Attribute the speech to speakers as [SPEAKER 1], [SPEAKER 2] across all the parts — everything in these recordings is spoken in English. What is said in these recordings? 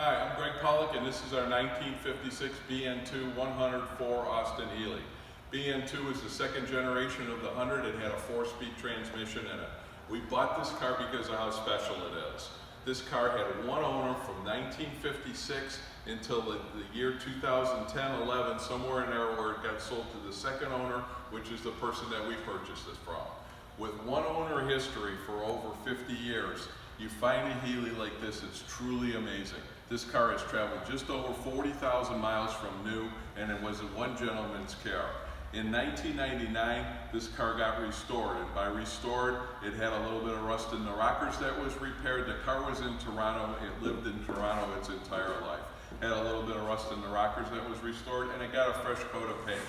[SPEAKER 1] Hi, I'm Greg Pollock, and this is our 1956 BN2 104 Austin Healey. BN2 is the second generation of the 100. It had a 4-speed transmission in it. We bought this car because of how special it is. This car had one owner from 1956 until the year 2010-11, somewhere in there where it got sold to the second owner, which is the person that we purchased this from. With one owner history for over 50 years, you find a Healey like this, it's truly amazing. This car has traveled just over 40,000 miles from new, and it was one gentleman's care. In 1999, this car got restored, and by restored, it had a little bit of rust in the rockers that was repaired. The car was in Toronto. It lived in Toronto its entire life. Had a little bit of rust in the rockers that was restored, and it got a fresh coat of paint.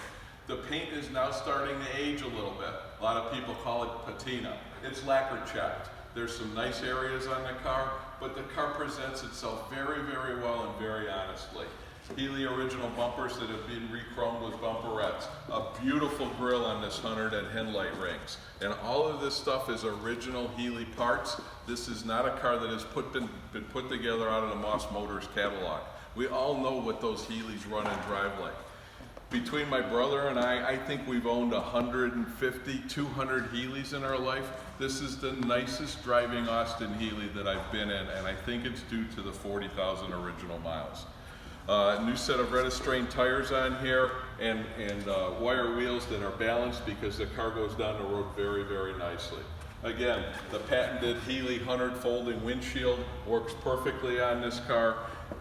[SPEAKER 1] The paint is now starting to age a little bit. A lot of people call it patina. It's lacquer checked. There's some nice areas on the car, but the car presents itself very, very well and very honestly. Healey original bumpers that have been re-chromed with bumperettes. A beautiful grille on this 100 and headlight rings. And all of this stuff is original Healey parts. This is not a car that has been put together out of the Moss Motors catalog. We all know what those Healeys run and drive like. Between my brother and I think we've owned 150, 200 Healeys in our life. This is the nicest driving Austin Healey that I've been in, and I think it's due to the 40,000 original miles. New set of Redestrain tires on here, and wire wheels that are balanced because the car goes down the road very, very nicely. Again, the patented Healey 100 folding windshield works perfectly on this car.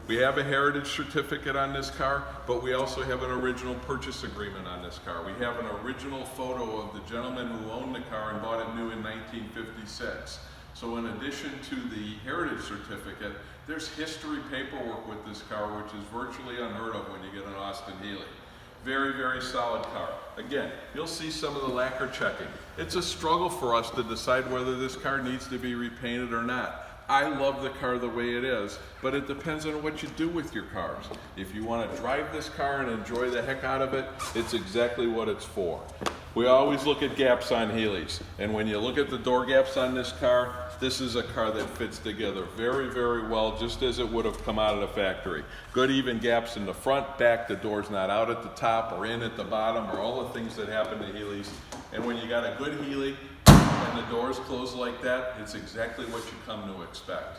[SPEAKER 1] We have a heritage certificate on this car, but we also have an original purchase agreement on this car. We have an original photo of the gentleman who owned the car and bought it new in 1956. So in addition to the heritage certificate, there's history paperwork with this car, which is virtually unheard of when you get an Austin Healey. Very, very solid car. Again, you'll see some of the lacquer checking. It's a struggle for us to decide whether this car needs to be repainted or not. I love the car the way it is, but it depends on what you do with your cars. If you want to drive this car and enjoy the heck out of it, it's exactly what it's for. We always look at gaps on Healeys, and when you look at the door gaps on this car, this is a car that fits together very, very well, just as it would have come out of the factory. Good even gaps in the front, back, the door's not out at the top or in at the bottom, or all the things that happen to Healeys. And when you got a good Healey, and the doors close like that, it's exactly what you come to expect.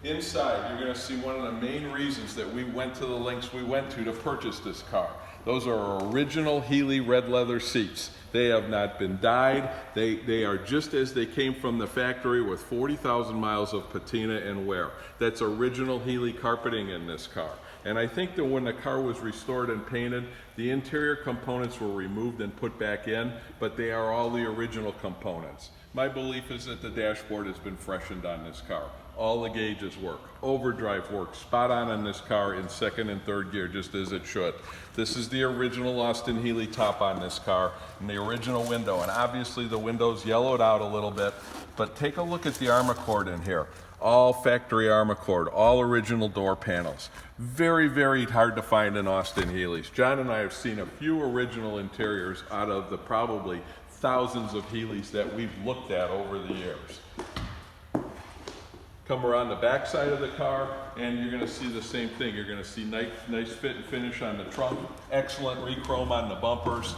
[SPEAKER 1] Inside, you're going to see one of the main reasons that we went to the lengths we went to purchase this car. Those are original Healey red leather seats. They have not been dyed. They are just as they came from the factory with 40,000 miles of patina and wear. That's original Healey carpeting in this car. And I think that when the car was restored and painted, the interior components were removed and put back in, but they are all the original components. My belief is that the dashboard has been freshened on this car. All the gauges work. Overdrive works spot on this car in second and third gear, just as it should. This is the original Austin Healey top on this car, and the original window. And obviously the window's yellowed out a little bit, but take a look at the armor cord in here. All factory armor cord, all original door panels. Very, very hard to find in Austin Healeys. John and I have seen a few original interiors out of the probably thousands of Healeys that we've looked at over the years. Come around the back side of the car, and you're going to see the same thing. You're going to see nice fit and finish on the trunk, excellent re-chrome on the bumpers.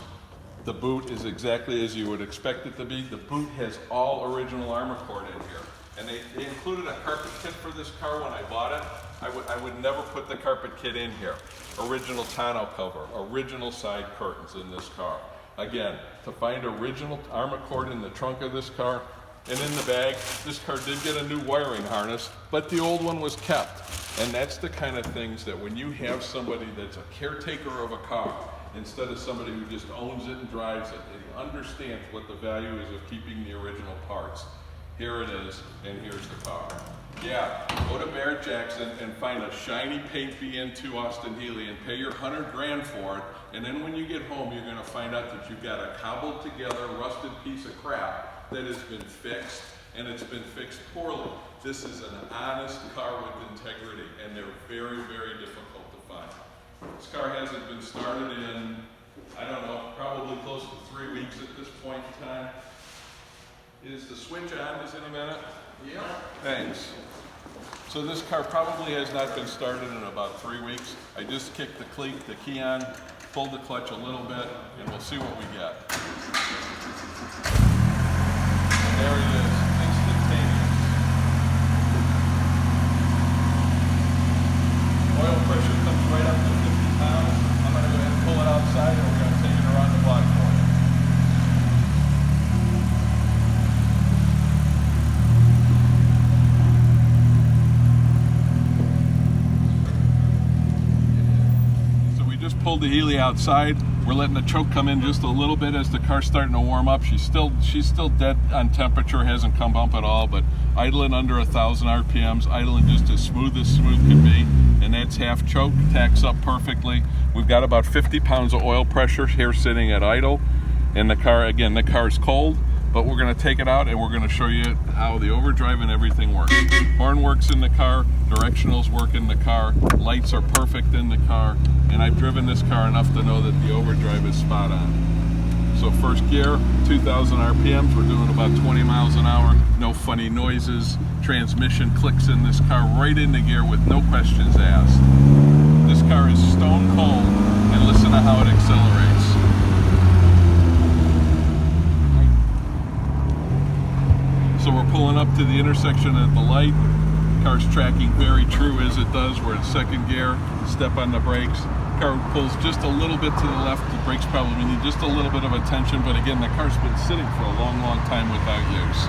[SPEAKER 1] The boot is exactly as you would expect it to be. The boot has all original armor cord in here. And they included a carpet kit for this car when I bought it. I would never put the carpet kit in here. Original tonneau cover, original side curtains in this car. Again, to find original armor cord in the trunk of this car and in the bag, this car did get a new wiring harness, but the old one was kept. And that's the kind of things that when you have somebody that's a caretaker of a car, instead of somebody who just owns it and drives it, they understand what the value is of keeping the original parts. Here it is, and here's the car. Yeah, go to Barrett Jackson and find a shiny paint BN2 Austin Healey and pay your 100 grand for it, and then when you get home, you're gonna find out that you've got a cobbled together, rusted piece of crap that has been fixed, and it's been fixed poorly. This is an honest car with integrity, and they're very, very difficult to find. This car hasn't been started in, I don't know, probably close to 3 weeks at this point in time. Is the switch on? Is it a minute? Yeah. Thanks. So this car probably has not been started in about 3 weeks. I just kicked the key on, pulled the clutch a little bit, and we'll see what we get. And there it is, instantaneous. Oil pressure comes right up to 50 pounds. I'm going to go ahead and pull it outside, and we're going to take it around the block for you. Pulled the Healey outside. We're letting the choke come in just a little bit as the car's starting to warm up. She's still dead on temperature, hasn't come up at all, but idling under 1,000 RPMs, idling just as smooth can be, and that's half choke, tacks up perfectly. We've got about 50 pounds of oil pressure here sitting at idle, and the car, again, the car's cold, but we're going to take it out and we're going to show you how the overdrive and everything works. Horn works in the car, directionals work in the car, lights are perfect in the car, and I've driven this car enough to know that the overdrive is spot on. So first gear, 2,000 RPMs, we're doing about 20 miles an hour, no funny noises, transmission clicks in this car right into gear with no questions asked. This car is stone cold, and listen to how it accelerates. So we're pulling up to the intersection at the light. Car's tracking very true as it does. We're in second gear, step on the brakes. Car pulls just a little bit to the left. The brakes probably need just a little bit of attention, but again, the car's been sitting for a long time without use.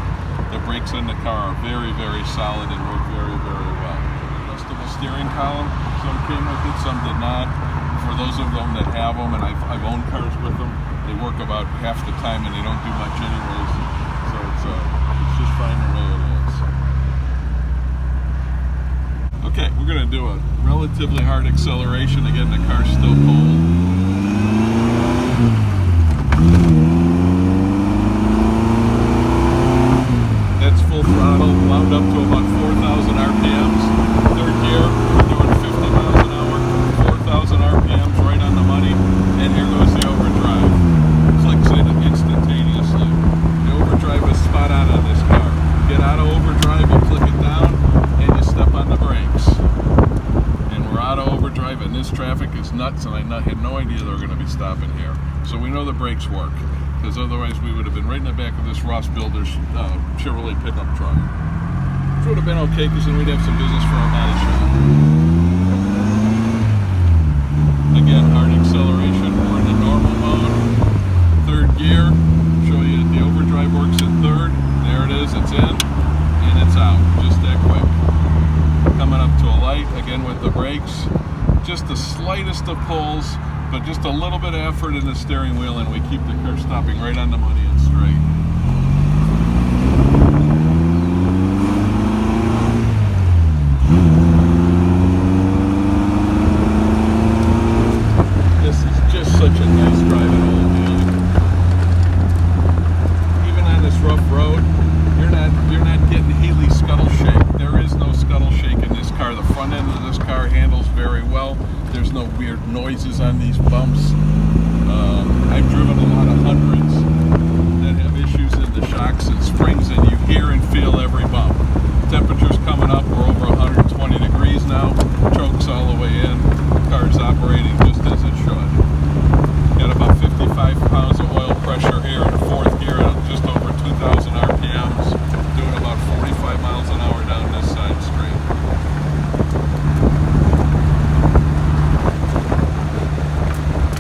[SPEAKER 1] The brakes in the car are very solid and work very well. Adjustable steering column, some came with it, some did not. For those of them that have them, and I've owned cars with them, they work about half the time and they don't do much anyways. So it's just fine the way it is. Okay, we're going to do a relatively hard acceleration. Again, the car's still cold. That's full throttle, wound up to about 4,000 RPMs. Third gear, we're doing 50 miles an hour, 4,000 RPMs, right on the money. And here goes the overdrive. Clicks in instantaneously. The overdrive is spot on this car. Get out of overdrive, you click it down, and you step on the brakes. And we're out of overdrive, and this traffic is nuts, and I had no idea they were going to be stopping here. So we know the brakes work, because otherwise we would have been right in the back of this Ross Builders Chevrolet pickup truck. Which would have been okay, because then we'd have some business for our body shop. Again, hard acceleration, we're in the normal mode. Third gear, show you that the overdrive works in third. There it is, it's in, and it's out, just that quick. Coming up to a light, again with the brakes, just the slightest of pulls, but just a little bit of effort in the steering wheel, and we keep the car stopping right on the money and straight. This is just such a nice drive at Old Healey. Even on this rough road, you're not getting Healey scuttle shake. There is no scuttle shake in this car. The front end of this car handles very well. There's no weird noises on these bumps. I've driven a lot of hundreds that have issues in the shocks and springs, and you hear and feel every bump. Temperature's coming up. We're over 120 degrees now. Choke's all the way in. The car's operating just as it should. Got about 55 pounds of oil pressure here in fourth gear at just over 2,000 RPMs. Doing about 45 miles an hour down this side straight.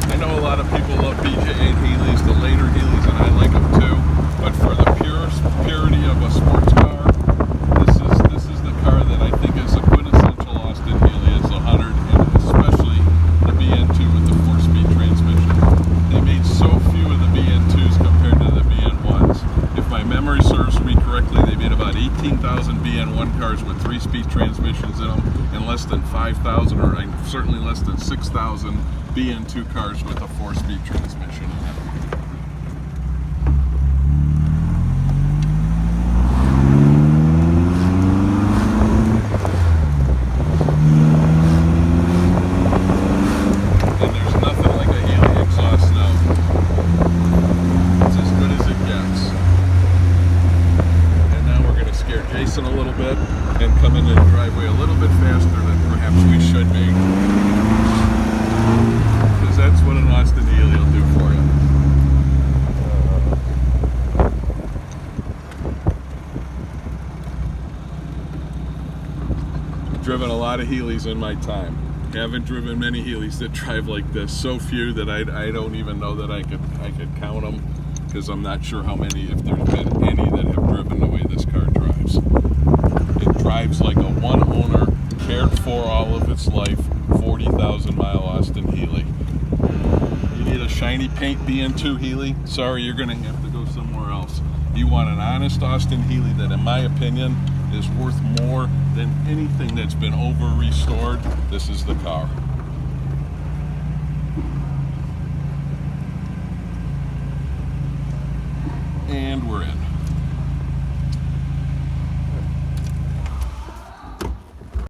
[SPEAKER 1] I know a lot of people love BJ8 Healeys, the later Healeys, and I like them too. But for the purity of a sports car, this is the car that I think is a quintessential Austin Healey. It's 100, and especially the BN2 with the 4-speed transmission. They made so few of the BN2s compared to the BN1s. If my memory serves me correctly, they made about 18,000 BN1 cars with 3-speed transmissions in them, and less than 5,000, or certainly less than 6,000 BN2 cars with a 4-speed transmission in it. And there's nothing like a Healey exhaust now. It's as good as it gets. And now we're going to scare Jason a little bit and come into the driveway a little driven a lot of Healys in my time. Haven't driven many Healys that drive like this. So few that I don't even know that I could count them, because I'm not sure how many, if there's been any that have driven the way this car drives. It drives like a one owner, cared for all of its life, 40,000 mile Austin Healey. You need a shiny paint BN2 Healey? Sorry, you're gonna have to go somewhere else. You want an honest Austin Healey that, in my opinion, is worth more than anything that's been over restored. This is the car. And we're in.